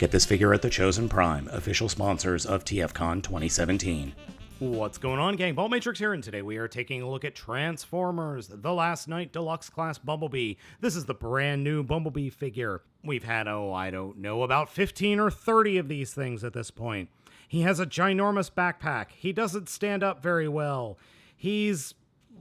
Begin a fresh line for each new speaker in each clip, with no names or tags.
Get this figure at the Chosen Prime, official sponsors of TFCon 2017.
What's going on, gang? Baltmatrix here, and today we are taking a look at Transformers, The Last Knight Deluxe Class Bumblebee. This is the brand new Bumblebee figure. We've had, I don't know, about 15 or 30 of these things at this point. He has a ginormous backpack. He doesn't stand up very well. He's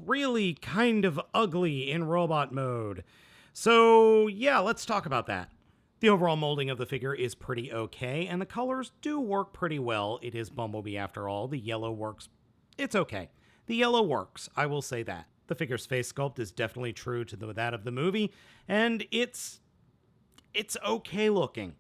really kind of ugly in robot mode. So yeah, let's talk about that. The overall molding of the figure is pretty okay, and the colors do work pretty well. It is Bumblebee after all. The yellow works. It's okay. The yellow works, I will say that. The figure's face sculpt is definitely true to that of the movie, and it's okay looking.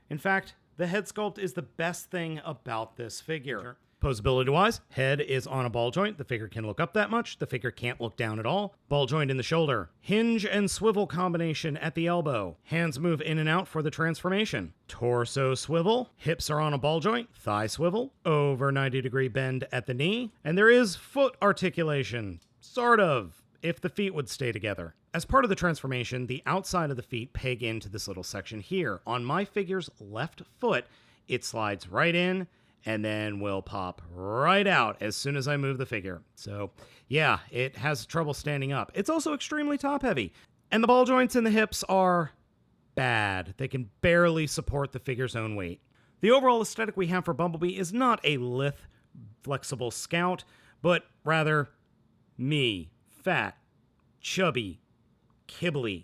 In fact, the head sculpt is the best thing about this figure. Sure. Posability-wise, head is on a ball joint. The figure can look up that much. The figure can't look down at all. Ball joint in the shoulder. Hinge and swivel combination at the elbow. Hands move in and out for the transformation. Torso swivel. Hips are on a ball joint. Thigh swivel. Over 90-degree bend at the knee. And there is foot articulation. Sort of, if the feet would stay together. As part of the transformation, the outside of the feet peg into this little section here. On my figure's left foot, it slides right in, and then will pop right out as soon as I move the figure. So yeah, it has trouble standing up. It's also extremely top heavy, and the ball joints in the hips are bad. They can barely support the figure's own weight. The overall aesthetic we have for Bumblebee is not a lithe, flexible scout, but rather me, fat, chubby, kibbly,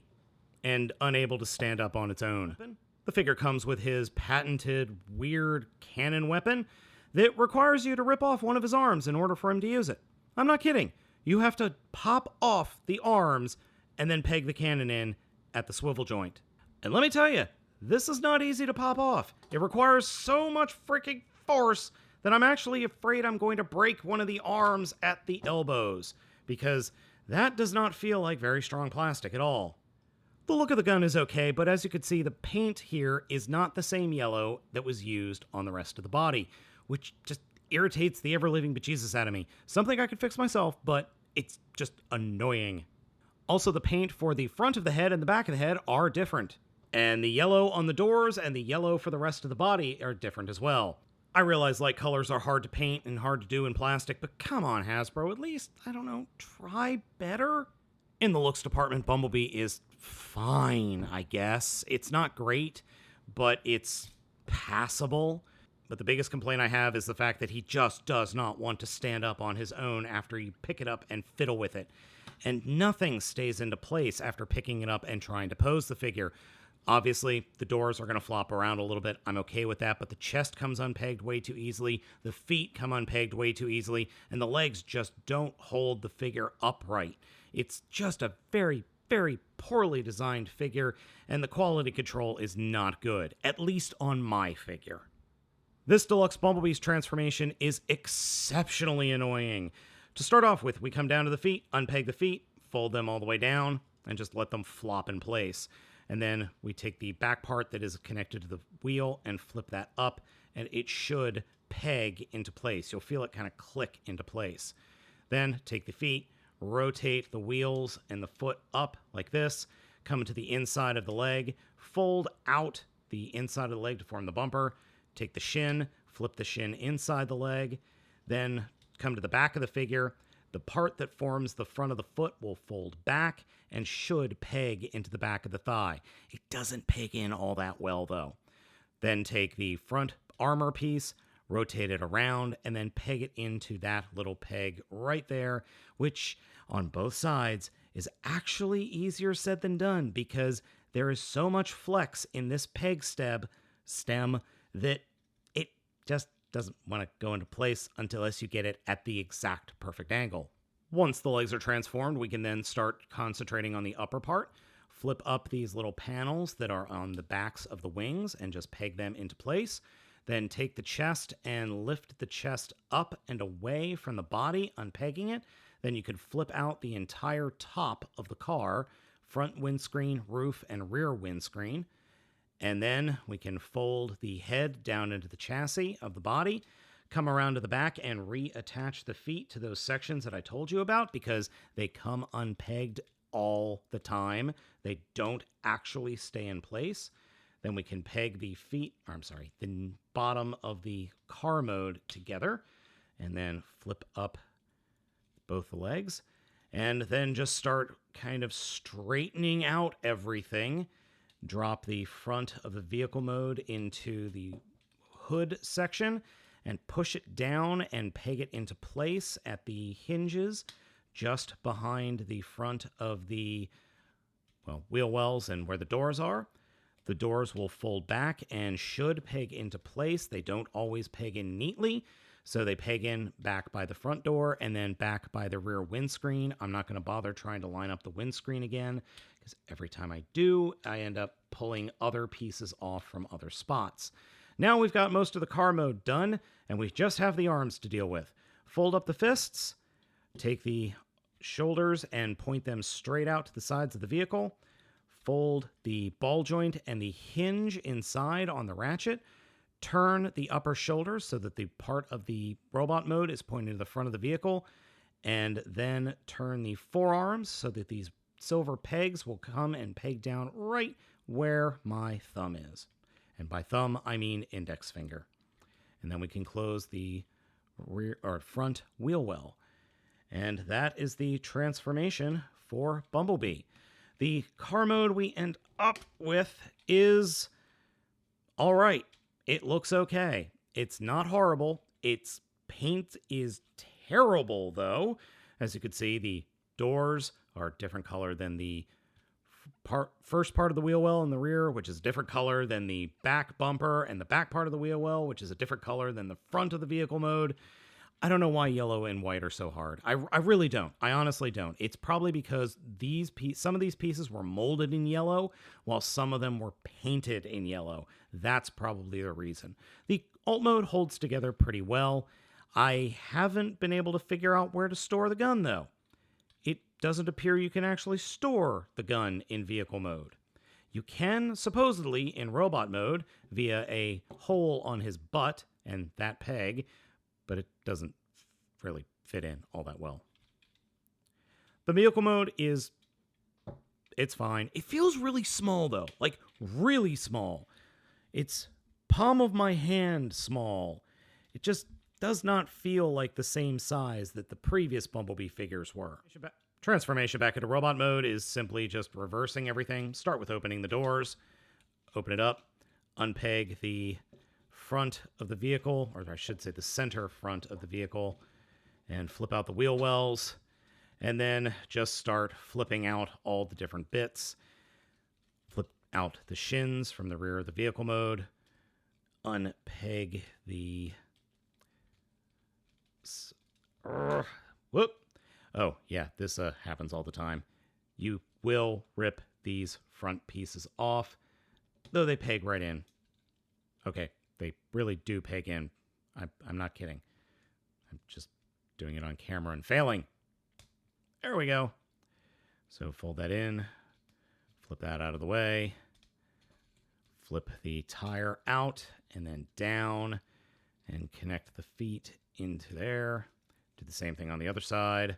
and unable to stand up on its own. The figure comes with his patented, weird cannon weapon that requires you to rip off one of his arms in order for him to use it. I'm not kidding. You have to pop off the arms and then peg the cannon in at the swivel joint. And let me tell you, this is not easy to pop off. It requires so much freaking force that I'm actually afraid I'm going to break one of the arms at the elbows, because that does not feel like very strong plastic at all. The look of the gun is okay, but as you can see, the paint here is not the same yellow that was used on the rest of the body, which just irritates the ever-living bejesus out of me. Something I could fix myself, but it's just annoying. Also, the paint for the front of the head and the back of the head are different, and the yellow on the doors and the yellow for the rest of the body are different as well. I realize light colors are hard to paint and hard to do in plastic, but come on, Hasbro, at least, I don't know, try better? In the looks department, Bumblebee is fine, I guess. It's not great, but it's passable. But the biggest complaint I have is the fact that he just does not want to stand up on his own after you pick it up and fiddle with it. And nothing stays into place after picking it up and trying to pose the figure. Obviously, the doors are going to flop around a little bit. I'm okay with that, but the chest comes unpegged way too easily, the feet come unpegged way too easily, and the legs just don't hold the figure upright. It's just a very, very poorly designed figure, and the quality control is not good, at least on my figure. This Deluxe Bumblebee's transformation is exceptionally annoying. To start off with, we come down to the feet, unpeg the feet, fold them all the way down, and just let them flop in place. And then we take the back part that is connected to the wheel and flip that up, and it should peg into place. You'll feel it kind of click into place. Then take the feet, rotate the wheels and the foot up like this, come to the inside of the leg, fold out the inside of the leg to form the bumper, take the shin, flip the shin inside the leg, then come to the back of the figure. The part that forms the front of the foot will fold back and should peg into the back of the thigh. It doesn't peg in all that well, though. Then take the front armor piece, rotate it around, and then peg it into that little peg right there, which on both sides is actually easier said than done, because there is so much flex in this peg stem that it just doesn't want to go into place unless you get it at the exact perfect angle. Once the legs are transformed, we can then start concentrating on the upper part, flip up these little panels that are on the backs of the wings and just peg them into place. Then take the chest and lift the chest up and away from the body, unpegging it. Then you could flip out the entire top of the car, front windscreen, roof, and rear windscreen. And then we can fold the head down into the chassis of the body, come around to the back and reattach the feet to those sections that I told you about, because they come unpegged all the time. They don't actually stay in place. Then we can peg the the bottom of the car mode together, and then flip up both the legs, and then just start kind of straightening out everything. Drop the front of the vehicle mode into the hood section and push it down and peg it into place at the hinges just behind the front of the wheel wells and where the doors are. The doors will fold back and should peg into place. They don't always peg in neatly, so they peg in back by the front door and then back by the rear windscreen. I'm not going to bother trying to line up the windscreen again, because every time I do, I end up pulling other pieces off from other spots. Now we've got most of the car mode done, and we just have the arms to deal with. Fold up the fists, take the shoulders and point them straight out to the sides of the vehicle. Fold the ball joint and the hinge inside on the ratchet. Turn the upper shoulders so that the part of the robot mode is pointing to the front of the vehicle. And then turn the forearms so that these silver pegs will come and peg down right where my thumb is. And by thumb, I mean index finger. And then we can close the rear or front wheel well. And that is the transformation for Bumblebee. The car mode we end up with is all right. It looks okay. It's not horrible. Its paint is terrible, though. As you can see, the doors are a different color than the first part of the wheel well in the rear, which is a different color than the back bumper, and the back part of the wheel well, which is a different color than the front of the vehicle mode. I don't know why yellow and white are so hard. I really don't. I honestly don't. It's probably because some of these pieces were molded in yellow, while some of them were painted in yellow. That's probably the reason. The alt mode holds together pretty well. I haven't been able to figure out where to store the gun, though. It doesn't appear you can actually store the gun in vehicle mode. You can, supposedly, in robot mode, via a hole on his butt and that peg, but it doesn't really fit in all that well. The vehicle mode it's fine. It feels really small, though. Like, really small. It's palm of my hand small. It just does not feel like the same size that the previous Bumblebee figures were. Transformation back into robot mode is simply just reversing everything. Start with opening the doors, open it up, unpeg the front of the vehicle, or I should say the center front of the vehicle, and flip out the wheel wells, and then just start flipping out all the different bits. Flip out the shins from the rear of the vehicle mode, unpeg the oh yeah, this happens all the time. You will rip these front pieces off, though they peg right in. Okay, they really do peg in. I'm not kidding. I'm just doing it on camera and failing. There we go. So fold that in, flip that out of the way, flip the tire out and then down, and connect the feet into there. Do the same thing on the other side.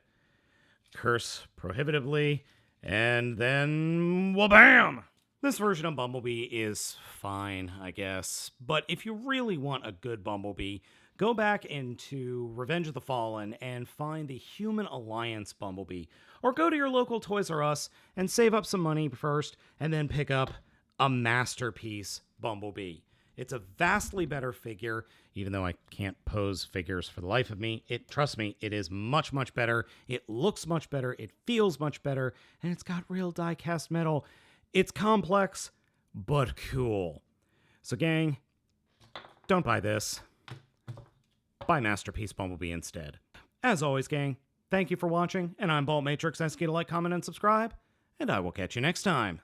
Curse prohibitively, and then wha-bam! This version of Bumblebee is fine, I guess. But if you really want a good Bumblebee, go back into Revenge of the Fallen and find the Human Alliance Bumblebee. Or go to your local Toys R Us and save up some money first, and then pick up a Masterpiece Bumblebee. It's a vastly better figure, even though I can't pose figures for the life of me. Trust me, it is much, much better. It looks much better. It feels much better. And it's got real die-cast metal. It's complex, but cool. So, gang, don't buy this. Buy Masterpiece Bumblebee instead. As always, gang, thank you for watching, and I'm Baltmatrix. Ask you to like, comment, and subscribe, and I will catch you next time.